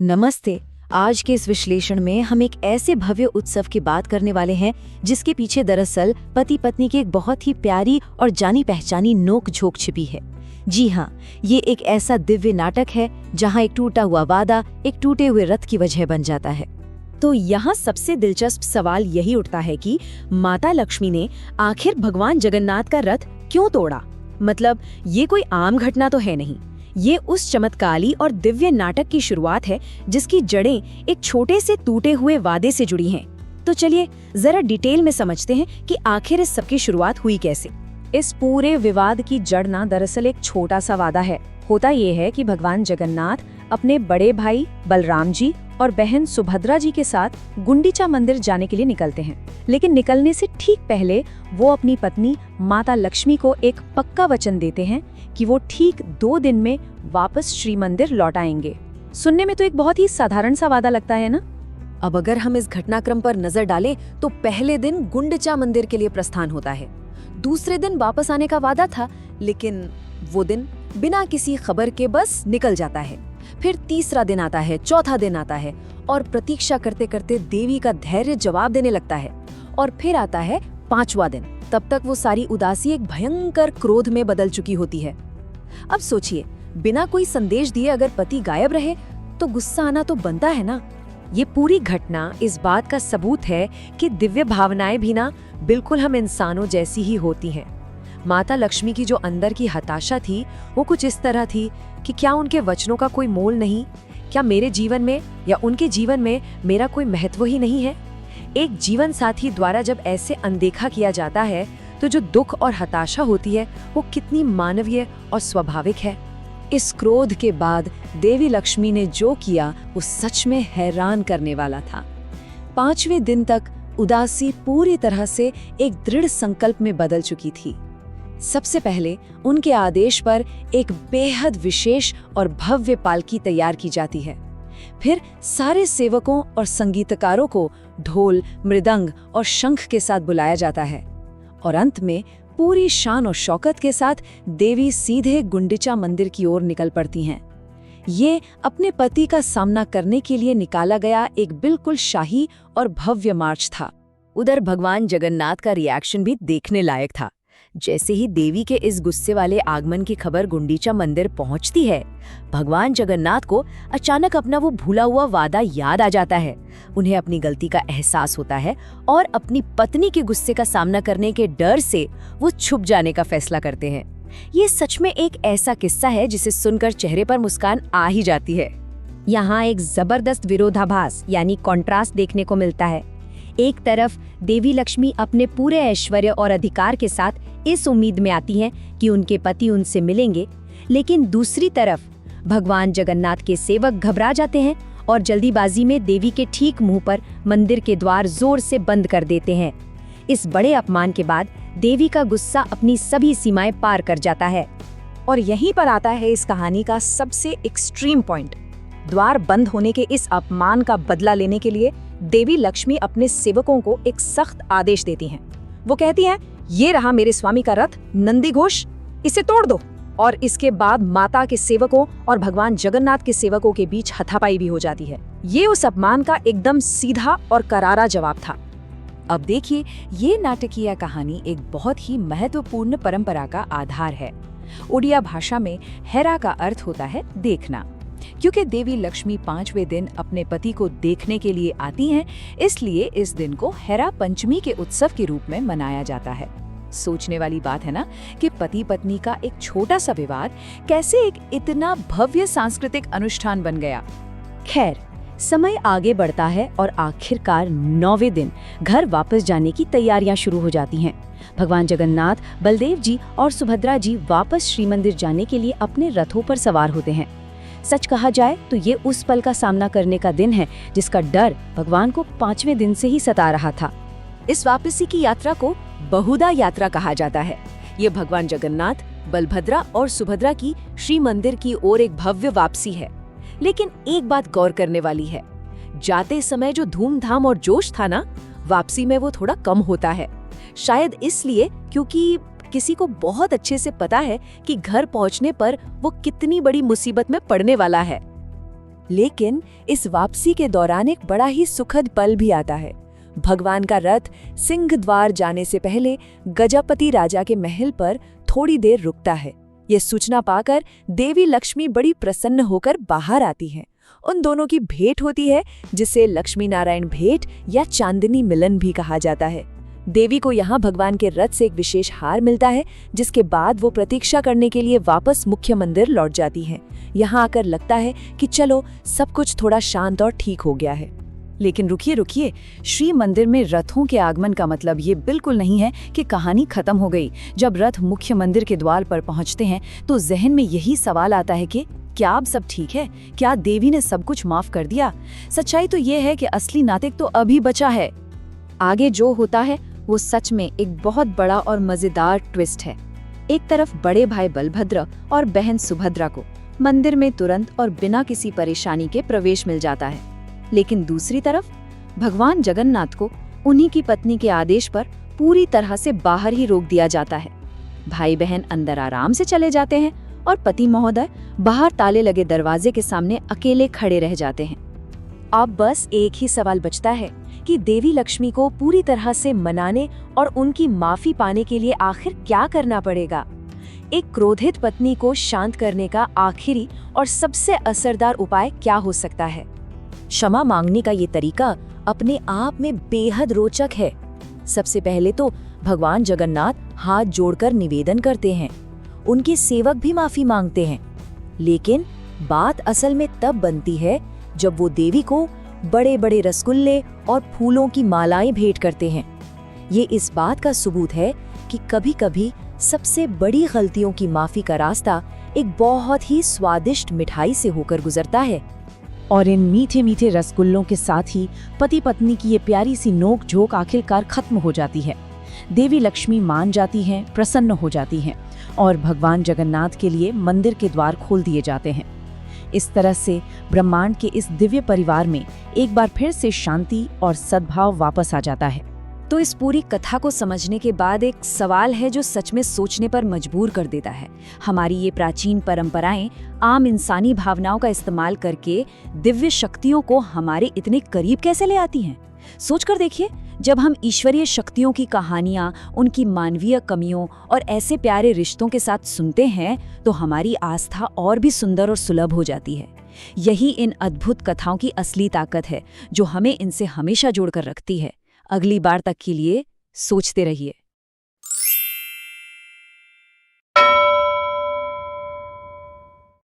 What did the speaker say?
नमस्ते। आज के इस विश्लेषण में हम एक ऐसे भव्य उत्सव की बात करने वाले हैं जिसके पीछे दरअसल पति पत्नी की एक बहुत ही प्यारी और जानी पहचानी नोक झोंक छिपी है। जी हाँ, ये एक ऐसा दिव्य नाटक है जहाँ एक टूटा हुआ वादा एक टूटे हुए रथ की वजह बन जाता है। तो यहाँ सबसे दिलचस्प सवाल यही उठता है कि माता लक्ष्मी ने आखिर भगवान जगन्नाथ का रथ क्यों तोड़ा। मतलब ये कोई आम घटना तो है नहीं, ये उस चमत्कारी और दिव्य नाटक की शुरुआत है जिसकी जड़ें एक छोटे से टूटे हुए वादे से जुड़ी हैं। तो चलिए जरा डिटेल में समझते हैं कि आखिर इस सबकी शुरुआत हुई कैसे। इस पूरे विवाद की जड़ ना दरअसल एक छोटा सा वादा है। होता ये है कि भगवान जगन्नाथ अपने बड़े भाई बलराम जी और बहन सुभद्रा जी के साथ गुंडीचा मंदिर जाने के लिए निकलते हैं, लेकिन निकलने से ठीक पहले वो अपनी पत्नी माता लक्ष्मी को एक पक्का वचन देते हैं कि वो ठीक 2 दिन में वापस श्री मंदिर लौट आएंगे। सुनने में तो एक बहुत ही साधारण सा वादा लगता है ना। अब अगर हम इस घटनाक्रम पर नजर डालें तो पहले दिन गुंडीचा मंदिर के लिए प्रस्थान होता है, दूसरे दिन वापस आने का वादा था, लेकिन वो दिन बिना किसी खबर के बस निकल जाता है। फिर तीसरा दिन आता है, चौथा दिन आता है और प्रतीक्षा करते करते देवी का धैर्य जवाब देने लगता है। और फिर आता है 5वां दिन। तब तक वो सारी उदासी एक भयंकर क्रोध में बदल चुकी होती है। अब सोचिए, बिना कोई संदेश दिए अगर पति गायब रहे तो गुस्सा आना तो बनता है ना। ये पूरी घटना इस बात का सबूत है कि दिव्य भावनाएं भी ना बिल्कुल हम इंसानों जैसी ही होती हैं। माता लक्ष्मी की जो अंदर की हताशा थी वो कुछ इस तरह थी कि क्या उनके वचनों का कोई मोल नहीं, क्या मेरे जीवन में या उनके जीवन में मेरा कोई महत्व ही नहीं है। एक जीवन साथी द्वारा जब ऐसे अनदेखा किया जाता है तो जो दुख और हताशा होती है वो कितनी मानवीय और स्वाभाविक है। इस क्रोध के बाद देवी लक्ष्मी ने जो किया वो सच में हैरान करने वाला था। 5वें दिन तक उदासी पूरी तरह से एक दृढ़ संकल्प में बदल चुकी थी। सबसे पहले उनके आदेश पर एक बेहद विशेष और भव्य पालकी तैयार की जाती है। फिर सारे सेवकों और संगीतकारों को ढोल, मृदंग और शंख के साथ बुलाया जाता है और अंत में पूरी शान और शौकत के साथ देवी सीधे गुंडीचा मंदिर की ओर निकल पड़ती हैं। ये अपने पति का सामना करने के लिए निकाला गया एक बिल्कुल शाही और भव्य मार्च था। उधर भगवान जगन्नाथ का रिएक्शन भी देखने लायक था। जैसे ही देवी के इस गुस्से वाले आगमन की खबर गुंडीचा मंदिर पहुंचती है, भगवान जगन्नाथ को अचानक अपना वो भूला हुआ वादा याद आ जाता है। उन्हें अपनी गलती का एहसास होता है और अपनी पत्नी के गुस्से का सामना करने के डर से वो छुप जाने का फैसला करते हैं। ये सच में एक ऐसा किस्सा है जिसे सुनकर चेहरे पर मुस्कान आ ही जाती है। यहाँ एक जबरदस्त विरोधाभास यानी कॉन्ट्रास्ट देखने को मिलता है। एक तरफ देवी लक्ष्मी अपने पूरे ऐश्वर्य और अधिकार के साथ इस उम्मीद में आती हैं कि उनके पति उनसे मिलेंगे, लेकिन दूसरी तरफ भगवान जगन्नाथ के सेवक घबरा जाते हैं और जल्दीबाजी में देवी के ठीक मुंह पर मंदिर के द्वार जोर से बंद कर देते हैं। इस बड़े अपमान के बाद देवी का गुस्सा अपनी सभी सीमाएं पार कर जाता है और यहीं पर आता है इस कहानी का सबसे एक्सट्रीम पॉइंट। द्वार बंद होने के इस अपमान का बदला लेने के लिए देवी लक्ष्मी अपने सेवकों को एक सख्त आदेश देती हैं। वो कहती हैं, ये रहा मेरे स्वामी का रथ नंदी घोष, इसे तोड़ दो। और इसके बाद माता के सेवकों और भगवान जगन्नाथ के सेवकों के बीच हाथापाई भी हो जाती है। ये उस अपमान का एकदम सीधा और करारा जवाब था। अब देखिए, ये नाटकीय कहानी एक बहुत ही महत्वपूर्ण परंपरा का आधार है। उड़िया भाषा में हेरा का अर्थ होता है देखना। क्योंकि देवी लक्ष्मी 5वें दिन अपने पति को देखने के लिए आती हैं, इसलिए इस दिन को हेरा पंचमी के उत्सव के रूप में मनाया जाता है। सोचने वाली बात है ना कि पति पत्नी का एक छोटा सा विवाद कैसे एक इतना भव्य सांस्कृतिक अनुष्ठान बन गया। खैर, समय आगे बढ़ता है और आखिरकार 9वें दिन घर वापस जाने की तैयारियां शुरू हो जाती हैं। भगवान जगन्नाथ, बलदेव जी और सुभद्रा जी वापस श्री मंदिर जाने के लिए अपने रथों पर सवार होते हैं। सच कहा जाए तो ये उस पल का सामना करने का दिन है जिसका डर भगवान को 5वें दिन से ही सता रहा था। इस वापसी की यात्रा को बहुधा यात्रा कहा जाता है। ये भगवान जगन्नाथ, बलभद्रा और सुभद्रा की श्री मंदिर की ओर एक भव्य वापसी है। लेकिन एक बात गौर करने वाली है, जाते समय जो धूमधाम और जोश था ना, वापसी में वो थोड़ा कम होता है। शायद इसलिए क्योंकि किसी को बहुत अच्छे से पता है कि घर पहुंचने पर वो कितनी बड़ी मुसीबत में पड़ने वाला है। लेकिन इस वापसी के दौरान एक बड़ा ही सुखद पल भी आता है। भगवान का रथ सिंह द्वार जाने से पहले गजपति राजा के महल पर थोड़ी देर रुकता है। ये सूचना पाकर देवी लक्ष्मी बड़ी प्रसन्न होकर बाहर आती हैं। उन दोनों की भेंट होती है, जिसे लक्ष्मी नारायण भेंट या चांदनी मिलन भी कहा जाता है। देवी को यहाँ भगवान के रथ से एक विशेष हार मिलता है, जिसके बाद वो प्रतीक्षा करने के लिए वापस मुख्य मंदिर लौट जाती हैं। यहाँ आकर लगता है कि चलो सब कुछ थोड़ा शांत और ठीक हो गया है। लेकिन रुकिए, श्री मंदिर में रथों के आगमन का मतलब ये बिल्कुल नहीं है कि कहानी खत्म हो गई। जब रथ मुख्य मंदिर के द्वार पर पहुंचते हैं तो जहन में यही सवाल आता है कि क्या अब सब ठीक है? क्या देवी ने सब कुछ माफ कर दिया? सच्चाई तो ये है कि असली नाटक तो अभी बचा है। आगे जो होता है वो सच में एक बहुत बड़ा और मजेदार ट्विस्ट है। एक तरफ बड़े भाई बलभद्र और बहन सुभद्रा को मंदिर में तुरंत और बिना किसी परेशानी के प्रवेश मिल जाता है, लेकिन दूसरी तरफ भगवान जगन्नाथ को उन्हीं की पत्नी के आदेश पर पूरी तरह से बाहर ही रोक दिया जाता है। भाई बहन अंदर आराम से चले जाते हैं और पति महोदय बाहर ताले लगे दरवाजे के सामने अकेले खड़े रह जाते हैं। अब बस एक ही सवाल बचता है कि देवी लक्ष्मी को पूरी तरह से मनाने और उनकी माफी पाने के लिए आखिर क्या करना पड़ेगा। एक क्रोधित पत्नी को शांत करने का आखिरी और सबसे असरदार उपाय क्या हो सकता है? क्षमा मांगने का ये तरीका अपने आप में बेहद रोचक है। सबसे पहले तो भगवान जगन्नाथ हाथ जोड़कर निवेदन करते हैं, उनके सेवक भी माफी मांगते हैं, लेकिन बात असल में तब बनती है जब वो देवी को बड़े बड़े रसगुल्ले और फूलों की मालाएं भेंट करते हैं। ये इस बात का सबूत है कि कभी-कभी सबसे बड़ी गलतियों की माफी का रास्ता एक बहुत ही स्वादिष्ट मिठाई से होकर गुजरता है। और इन मीठे मीठे रसगुल्लों के साथ ही पति पत्नी की ये प्यारी सी नोक झोंक आखिरकार खत्म हो जाती है। देवी लक्ष्मी मान जाती हैं, प्रसन्न हो जाती हैं और भगवान जगन्नाथ के लिए मंदिर के द्वार खोल दिए जाते हैं। इस तरह से ब्रह्मांड के इस दिव्य परिवार में एक बार फिर से शांति और सद्भाव वापस आ जाता है। तो इस पूरी कथा को समझने के बाद एक सवाल है जो सच में सोचने पर मजबूर कर देता है। हमारी ये प्राचीन परंपराएं आम इंसानी भावनाओं का इस्तेमाल करके दिव्य शक्तियों को हमारे इतने करीब कैसे ले आती हैं? सोचकर देखिए, जब हम ईश्वरीय शक्तियों की कहानियां, उनकी मानवीय कमियों और ऐसे प्यारे रिश्तों के साथ सुनते हैं तो हमारी आस्था और भी सुंदर और सुलभ हो जाती है। यही इन अद्भुत कथाओं की असली ताकत है जो हमें इनसे हमेशा जोड़कर रखती है। अगली बार तक के लिए सोचते रहिए।